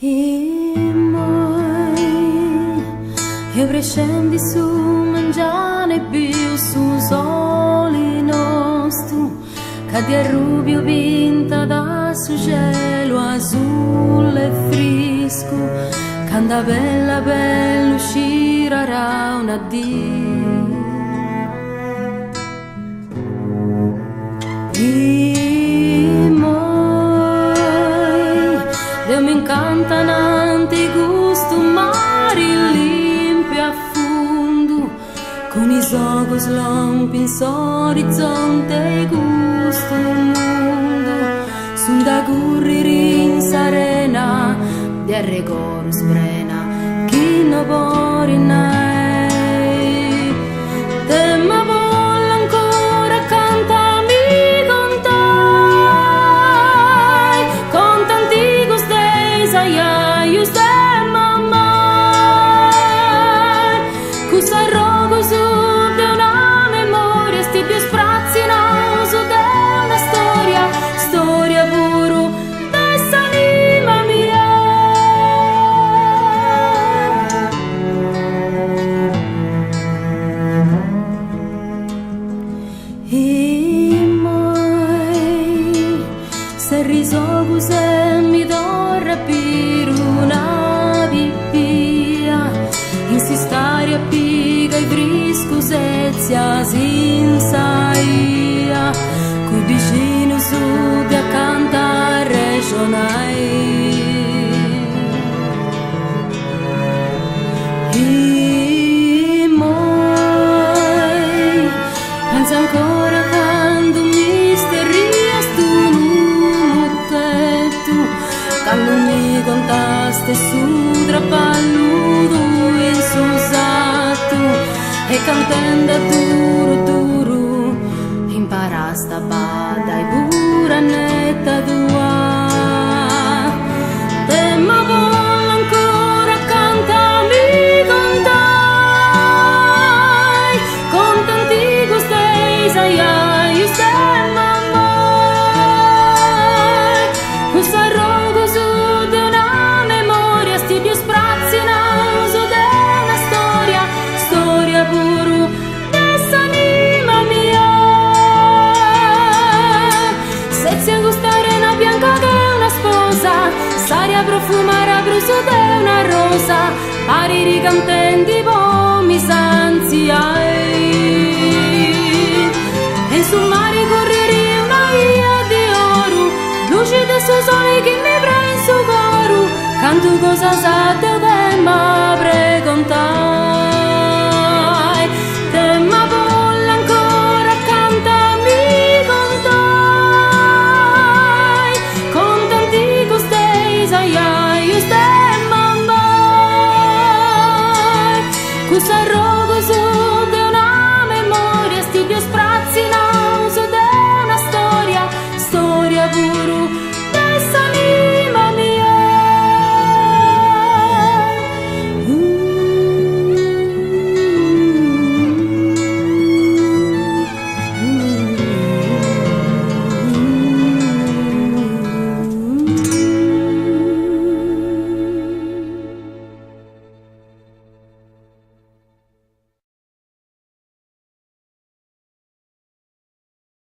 I mai io crescendi su mangiare più su soli nostro che di rubio vinta da su cielo azzurro e frisco canta bella bella uscire a una Dio mi incanta nanti gusto mari limpio a fondo con i sogos lompi in orizzonte gusto mondo sun da gurriri in sarena di arregoro sprena chi no pori nai te ma volla ancora cantami contai con tanti gustei saia io stai mamma cusa rogo su de una memoria sti più sprazzi no su de una storia puro dessa anima mia e mai se risolvo se mi dorra per una pipia insistare a piga e brisco sezia senza ia coi vicino su di accanto a regionai e mai penso ancora quando mi steria stu mutetto quando mi contaste su trapalludo insusato e cantando duro imparaste a bada e pura netta tua te ma voglio ancora cantami contai con tanti gustei saia io stai mamma questo rogo su di una memoria sti più sprazzi naso de una storia puro dessa anima mia se ti gustare una bianca che una sposa saria profumare a bruso de una rosa pari ricantenti pomi sanziai e sul mare correri una via di oro luce del suo sole che mi prende su coro canto cosa sa te ma pregontai te ma voglio ancora cantami contai con tanti gustei saia io stai mamma cosa rogo su de una memoria sti più sprazzi no su de una storia puro